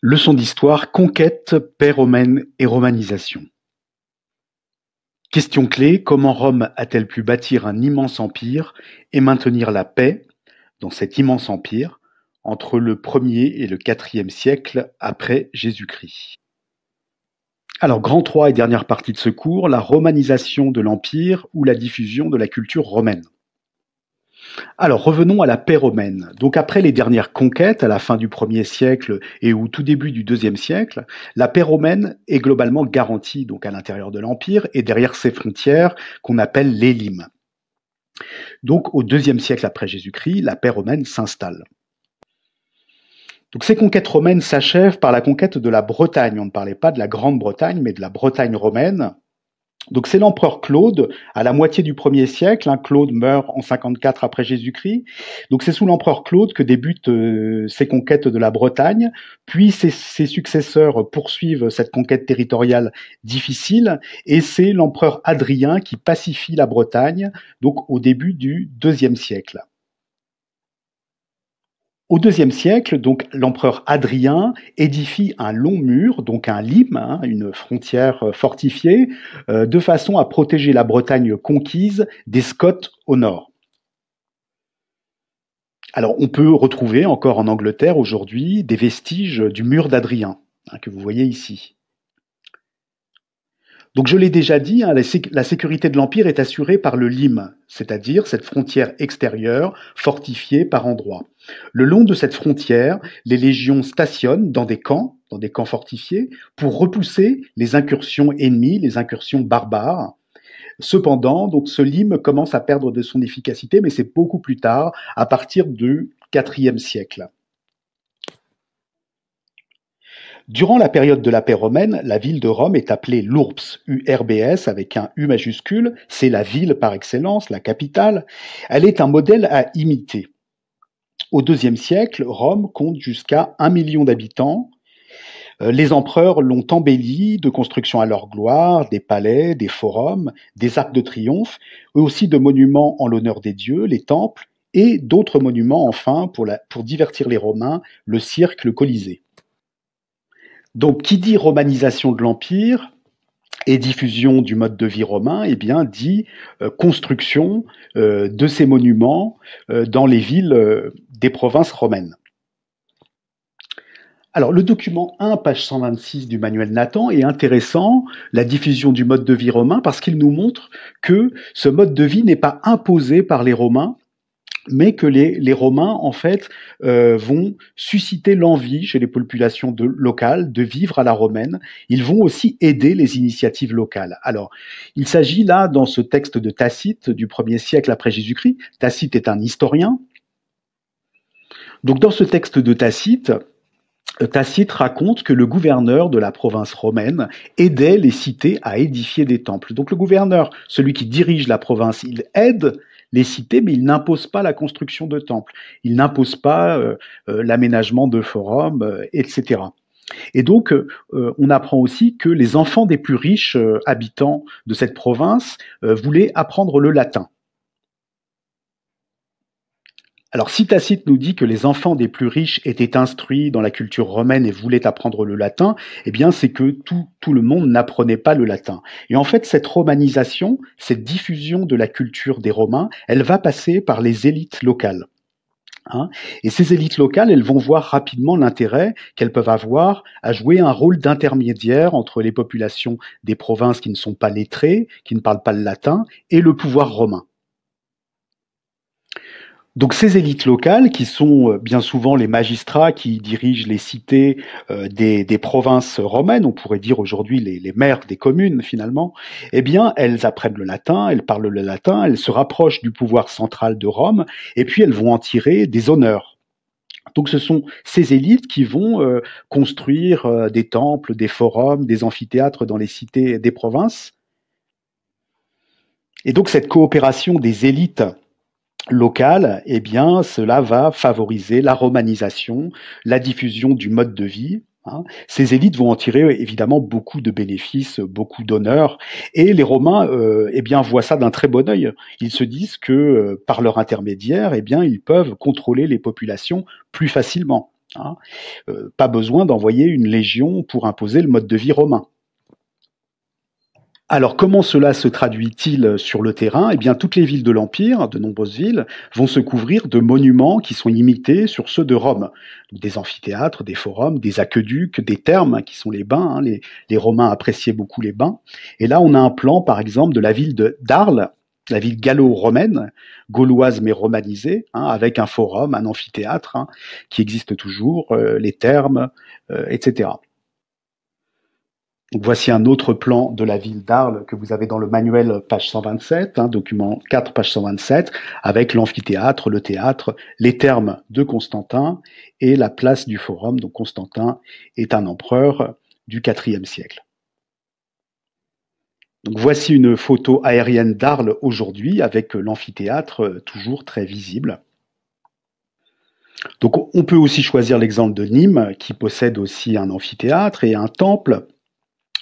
Leçon d'histoire, conquête, paix romaine et romanisation. Question clé, comment Rome a-t-elle pu bâtir un immense empire et maintenir la paix dans cet immense empire entre le 1er et le 4e siècle après Jésus-Christ? Alors, grand 3 et dernière partie de ce cours, la romanisation de l'empire ou la diffusion de la culture romaine. Alors, revenons à la paix romaine. Donc, après les dernières conquêtes, à la fin du 1er siècle et au tout début du 2e siècle, la paix romaine est globalement garantie donc à l'intérieur de l'Empire et derrière ses frontières qu'on appelle les limes. Donc, au 2e siècle après Jésus-Christ, la paix romaine s'installe. Donc, ces conquêtes romaines s'achèvent par la conquête de la Bretagne. On ne parlait pas de la Grande-Bretagne, mais de la Bretagne romaine. Donc c'est l'empereur Claude, à la moitié du 1er siècle, Claude meurt en 54 après Jésus-Christ, donc c'est sous l'empereur Claude que débutent ces conquêtes de la Bretagne, puis ses successeurs poursuivent cette conquête territoriale difficile, et c'est l'empereur Hadrien qui pacifie la Bretagne, donc au début du 2e siècle. Au 2e siècle, donc, l'empereur Hadrien édifie un long mur, donc un lime, une frontière fortifiée, de façon à protéger la Bretagne conquise des Scots au nord. Alors, on peut retrouver encore en Angleterre aujourd'hui des vestiges du mur d'Hadrien, que vous voyez ici. Donc je l'ai déjà dit, la sécurité de l'Empire est assurée par le lime, c'est-à-dire cette frontière extérieure fortifiée par endroits. Le long de cette frontière, les légions stationnent dans des camps fortifiés, pour repousser les incursions ennemies, les incursions barbares. Cependant, donc ce lime commence à perdre de son efficacité, mais c'est beaucoup plus tard, à partir du IVe siècle. Durant la période de la paix romaine, la ville de Rome est appelée l'Urbs, U-R-B-S, avec un U majuscule. C'est la ville par excellence, la capitale. Elle est un modèle à imiter. Au IIe siècle, Rome compte jusqu'à 1 million d'habitants. Les empereurs l'ont embellie de constructions à leur gloire, des palais, des forums, des arcs de triomphe, eux aussi de monuments en l'honneur des dieux, les temples, et d'autres monuments enfin pour divertir les Romains, le cirque, le Colisée. Donc, qui dit romanisation de l'Empire et diffusion du mode de vie romain, eh bien, dit construction de ces monuments dans les villes des provinces romaines. Alors, le document 1, page 126 du manuel Nathan est intéressant, la diffusion du mode de vie romain, parce qu'il nous montre que ce mode de vie n'est pas imposé par les Romains, mais que les Romains, en fait, vont susciter l'envie chez les populations locales de vivre à la romaine. Ils vont aussi aider les initiatives locales. Alors, il s'agit là, dans ce texte de Tacite, du 1er siècle après Jésus-Christ. Tacite est un historien. Donc, dans ce texte de Tacite raconte que le gouverneur de la province romaine aidait les cités à édifier des temples. Donc, le gouverneur, celui qui dirige la province, il aide les cités, mais il n'impose pas la construction de temples, il n'impose pas l'aménagement de forums, etc. Et donc, on apprend aussi que les enfants des plus riches habitants de cette province voulaient apprendre le latin. Alors, si Tacite nous dit que les enfants des plus riches étaient instruits dans la culture romaine et voulaient apprendre le latin, eh bien, c'est que tout le monde n'apprenait pas le latin. Et en fait, cette romanisation, cette diffusion de la culture des Romains, elle va passer par les élites locales. Et ces élites locales, elles vont voir rapidement l'intérêt qu'elles peuvent avoir à jouer un rôle d'intermédiaire entre les populations des provinces qui ne sont pas lettrées, qui ne parlent pas le latin, et le pouvoir romain. Donc ces élites locales, qui sont bien souvent les magistrats qui dirigent les cités des provinces romaines, on pourrait dire aujourd'hui les maires des communes finalement, eh bien elles apprennent le latin, elles parlent le latin, elles se rapprochent du pouvoir central de Rome, et puis elles vont en tirer des honneurs. Donc ce sont ces élites qui vont construire des temples, des forums, des amphithéâtres dans les cités des provinces. Et donc cette coopération des élites locale, eh bien, cela va favoriser la romanisation, la diffusion du mode de vie. Ces élites vont en tirer évidemment beaucoup de bénéfices, beaucoup d'honneur, et les Romains, eh bien, voient ça d'un très bon œil. Ils se disent que par leur intermédiaire, eh bien, ils peuvent contrôler les populations plus facilement. hein. Pas besoin d'envoyer une légion pour imposer le mode de vie romain. Alors, comment cela se traduit-il sur le terrain? Eh bien, toutes les villes de l'Empire, de nombreuses villes, vont se couvrir de monuments qui sont imités sur ceux de Rome. Donc, des amphithéâtres, des forums, des aqueducs, des thermes, qui sont les bains. Les Romains appréciaient beaucoup les bains. Et là, on a un plan, par exemple, de la ville d'Arles, la ville gallo-romaine, gauloise mais romanisée, avec un forum, un amphithéâtre, qui existe toujours, les thermes, etc. Donc voici un autre plan de la ville d'Arles que vous avez dans le manuel, page 127, document 4, page 127, avec l'amphithéâtre, le théâtre, les thermes de Constantin et la place du Forum. Donc Constantin est un empereur du IVe siècle. Donc voici une photo aérienne d'Arles aujourd'hui avec l'amphithéâtre toujours très visible. Donc on peut aussi choisir l'exemple de Nîmes qui possède aussi un amphithéâtre et un temple.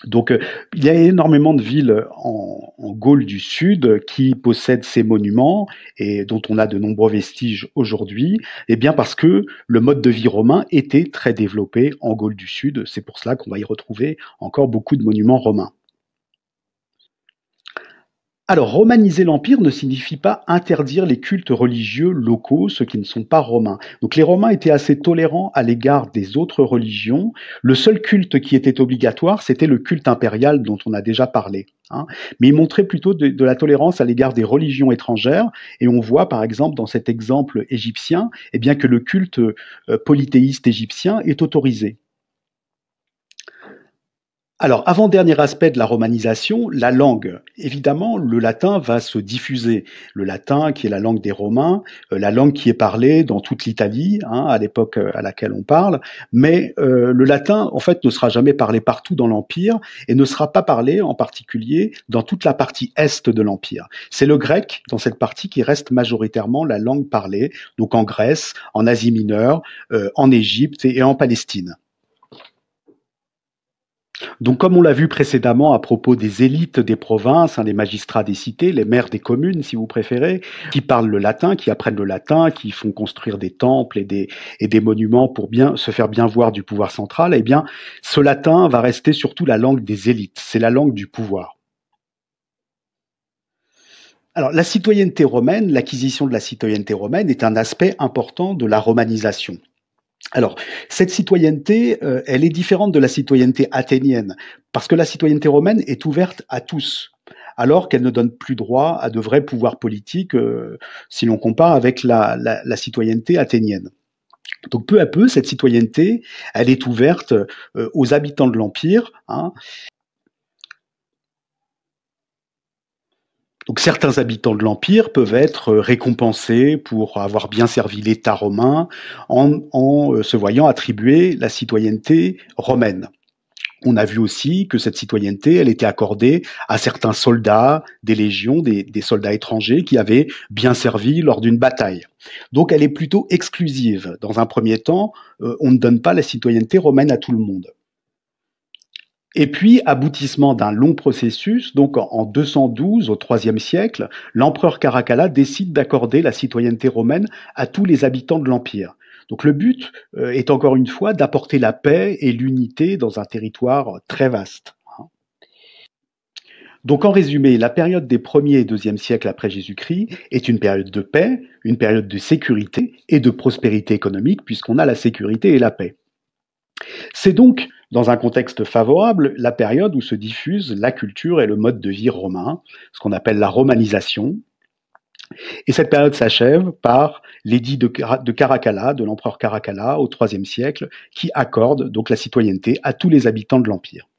Donc, il y a énormément de villes en Gaule du Sud qui possèdent ces monuments et dont on a de nombreux vestiges aujourd'hui, eh bien parce que le mode de vie romain était très développé en Gaule du Sud. C'est pour cela qu'on va y retrouver encore beaucoup de monuments romains. Alors, romaniser l'Empire ne signifie pas interdire les cultes religieux locaux, ceux qui ne sont pas romains. Donc les Romains étaient assez tolérants à l'égard des autres religions. Le seul culte qui était obligatoire, c'était le culte impérial dont on a déjà parlé. Mais ils montraient plutôt de la tolérance à l'égard des religions étrangères. Et on voit par exemple dans cet exemple égyptien, eh bien que le culte polythéiste égyptien est autorisé. Alors, avant-dernier aspect de la romanisation, la langue. Évidemment, le latin va se diffuser. Le latin, qui est la langue des Romains, la langue qui est parlée dans toute l'Italie, à l'époque à laquelle on parle, mais le latin, en fait, ne sera jamais parlé partout dans l'Empire et ne sera pas parlé en particulier dans toute la partie est de l'Empire. C'est le grec, dans cette partie, qui reste majoritairement la langue parlée, donc en Grèce, en Asie mineure, en Égypte et en Palestine. Donc, comme on l'a vu précédemment à propos des élites des provinces, les magistrats des cités, les maires des communes, si vous préférez, qui parlent le latin, qui apprennent le latin, qui font construire des temples et des monuments pour bien se faire bien voir du pouvoir central, eh bien, ce latin va rester surtout la langue des élites. C'est la langue du pouvoir. Alors, la citoyenneté romaine, l'acquisition de la citoyenneté romaine est un aspect important de la romanisation. Alors, cette citoyenneté, elle est différente de la citoyenneté athénienne, parce que la citoyenneté romaine est ouverte à tous, alors qu'elle ne donne plus droit à de vrais pouvoirs politiques, si l'on compare avec la citoyenneté athénienne. Donc peu à peu, cette citoyenneté, elle est ouverte aux habitants de l'Empire. Donc certains habitants de l'Empire peuvent être récompensés pour avoir bien servi l'État romain en se voyant attribuer la citoyenneté romaine. On a vu aussi que cette citoyenneté, elle était accordée à certains soldats des légions, des soldats étrangers qui avaient bien servi lors d'une bataille. Donc elle est plutôt exclusive. Dans un premier temps, on ne donne pas la citoyenneté romaine à tout le monde. Et puis, aboutissement d'un long processus, donc en 212, au IIIe siècle, l'empereur Caracalla décide d'accorder la citoyenneté romaine à tous les habitants de l'Empire. Donc le but est encore une fois d'apporter la paix et l'unité dans un territoire très vaste. Donc en résumé, la période des 1er et 2e siècles après Jésus-Christ est une période de paix, une période de sécurité et de prospérité économique, puisqu'on a la sécurité et la paix. C'est donc, dans un contexte favorable, la période où se diffusent la culture et le mode de vie romain, ce qu'on appelle la romanisation. Et cette période s'achève par l'édit de Caracalla, de l'empereur Caracalla, au IIIe siècle, qui accorde donc la citoyenneté à tous les habitants de l'Empire.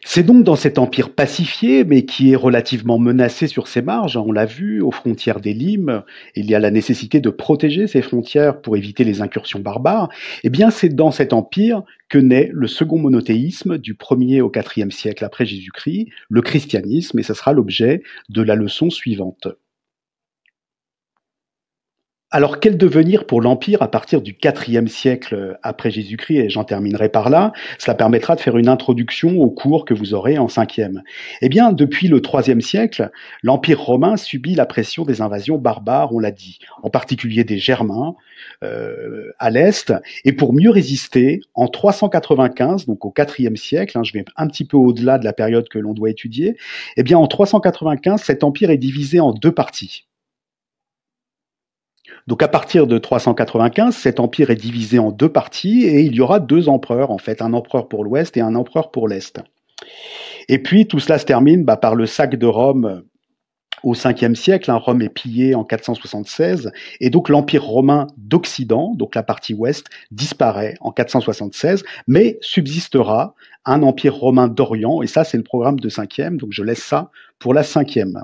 C'est donc dans cet empire pacifié, mais qui est relativement menacé sur ses marges, on l'a vu, aux frontières des Limes, il y a la nécessité de protéger ces frontières pour éviter les incursions barbares, eh bien c'est dans cet empire que naît le second monothéisme du 1er au 4e siècle après Jésus-Christ, le christianisme, et ce sera l'objet de la leçon suivante. Alors, quel devenir pour l'Empire à partir du IVe siècle après Jésus-Christ? Et j'en terminerai par là. Cela permettra de faire une introduction au cours que vous aurez en cinquième. Eh bien, depuis le IIIe siècle, l'Empire romain subit la pression des invasions barbares, on l'a dit, en particulier des Germains à l'Est. Et pour mieux résister, en 395, donc au IVe siècle, je vais un petit peu au-delà de la période que l'on doit étudier, eh bien, en 395, cet empire est divisé en deux parties. Donc à partir de 395, cet empire est divisé en deux parties et il y aura deux empereurs, en fait, un empereur pour l'Ouest et un empereur pour l'Est. Et puis tout cela se termine par le sac de Rome au 5e siècle. Rome est pillée en 476 et donc l'Empire romain d'Occident, donc la partie ouest, disparaît en 476, mais subsistera un empire romain d'Orient et ça c'est le programme de 5e, donc je laisse ça pour la 5e.